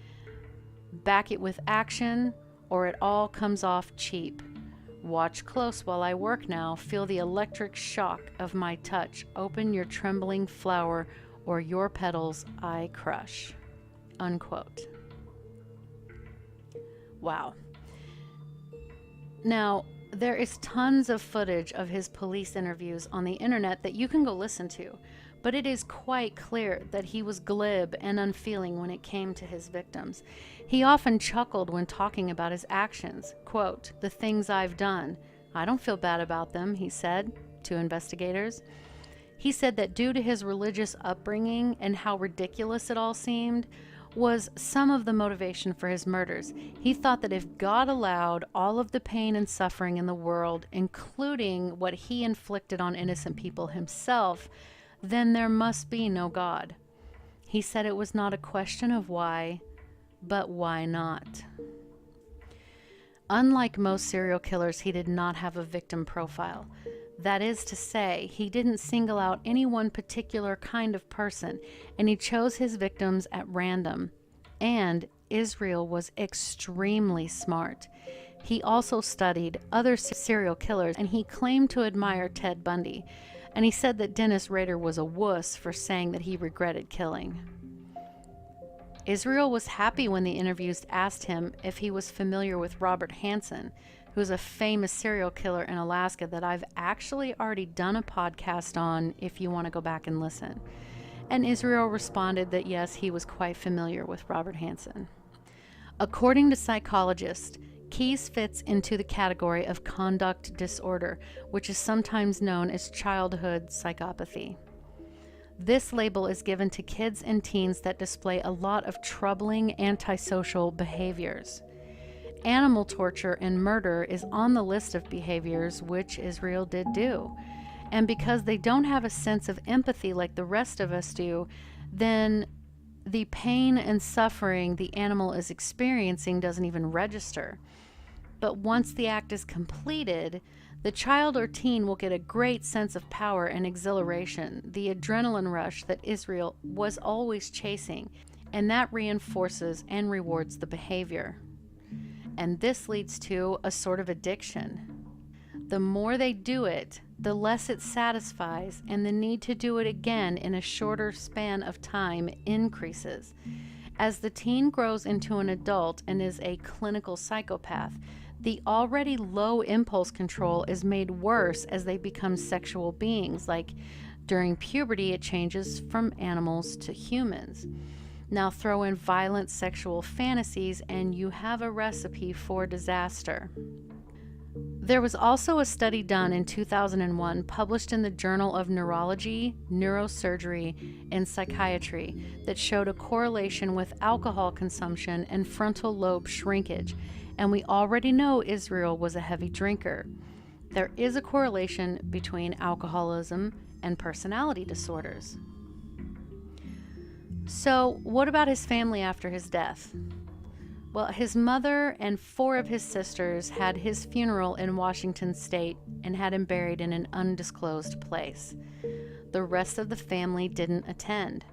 Back it with action, or it all comes off cheap. Watch close while I work now. Feel the electric shock of my touch. Open your trembling flower, or your petals I crush. Unquote. Wow. Now, there is tons of footage of his police interviews on the internet that you can go listen to, but it is quite clear that he was glib and unfeeling when it came to his victims. He often chuckled when talking about his actions. Quote, "The things I've done, I don't feel bad about them," he said to investigators. He said that due to his religious upbringing and how ridiculous it all seemed, was some of the motivation for his murders. He thought that if God allowed all of the pain and suffering in the world, including what he inflicted on innocent people himself, then there must be no God. He said it was not a question of why, but why not? Unlike most serial killers, he did not have a victim profile. That is to say, he didn't single out any one particular kind of person, and he chose his victims at random. And Israel was extremely smart. He also studied other serial killers, and he claimed to admire Ted Bundy. And he said that Dennis Rader was a wuss for saying that he regretted killing. Israel was happy when the interviews asked him if he was familiar with Robert Hansen, who's a famous serial killer in Alaska that I've actually already done a podcast on if you want to go back and listen. And Israel responded that yes, he was quite familiar with Robert Hansen. According to psychologists, Keyes fits into the category of conduct disorder, which is sometimes known as childhood psychopathy. This label is given to kids and teens that display a lot of troubling antisocial behaviors. Animal torture and murder is on the list of behaviors which Israel did do. And because they don't have a sense of empathy like the rest of us do, then the pain and suffering the animal is experiencing doesn't even register. But once the act is completed, the child or teen will get a great sense of power and exhilaration, the adrenaline rush that Israel was always chasing, and that reinforces and rewards the behavior. And this leads to a sort of addiction. The more they do it, the less it satisfies, and the need to do it again in a shorter span of time increases. As the teen grows into an adult and is a clinical psychopath, the already low impulse control is made worse as they become sexual beings. Like during puberty, it changes from animals to humans. Now throw in violent sexual fantasies and you have a recipe for disaster. There was also a study done in 2001 published in the Journal of Neurology, Neurosurgery, and Psychiatry that showed a correlation with alcohol consumption and frontal lobe shrinkage, and we already know Israel was a heavy drinker. There is a correlation between alcoholism and personality disorders. So, what about his family after his death? Well, his mother and 4 of his sisters had his funeral in Washington State and had him buried in an undisclosed place. The rest of the family didn't attend.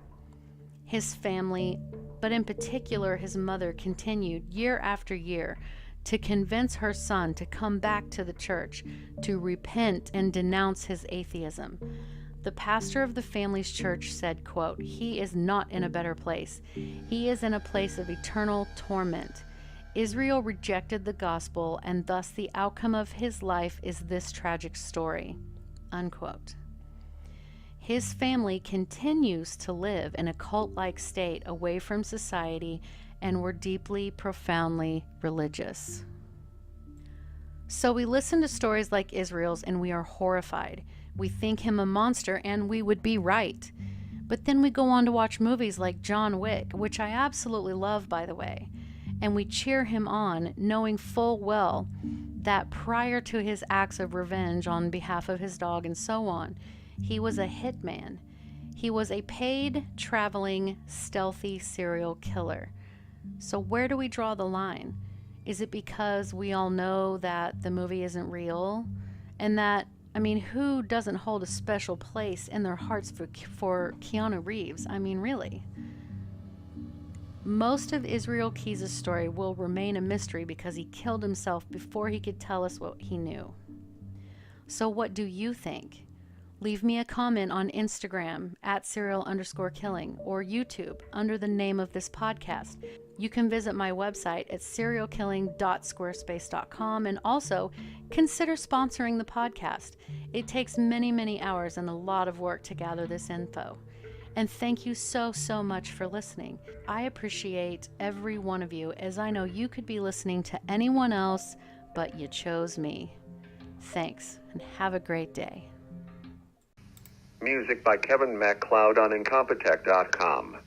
His family, but in particular his mother, continued year after year to convince her son to come back to the church, to repent and denounce his atheism. The pastor of the family's church said, quote, "He is not in a better place. He is in a place of eternal torment. Israel rejected the gospel, and thus the outcome of his life is this tragic story," unquote. His family continues to live in a cult-like state away from society and were deeply, profoundly religious. So we listen to stories like Israel's and we are horrified. We think him a monster, and we would be right. But then we go on to watch movies like John Wick, which I absolutely love, by the way, and we cheer him on, knowing full well that prior to his acts of revenge on behalf of his dog and so on, he was a hitman. He was a paid, traveling, stealthy serial killer. So where do we draw the line? Is it because we all know that the movie isn't real? And that, I mean, who doesn't hold a special place in their hearts for Keanu Reeves? I mean, really. Most of Israel Keyes' story will remain a mystery because he killed himself before he could tell us what he knew. So what do you think? Leave me a comment on Instagram @serial_killing or YouTube under the name of this podcast. You can visit my website at serialkilling.squarespace.com and also consider sponsoring the podcast. It takes many, many hours and a lot of work to gather this info. And thank you so, so much for listening. I appreciate every one of you, as I know you could be listening to anyone else, but you chose me. Thanks, and have a great day. Music by Kevin MacLeod on Incompetech.com.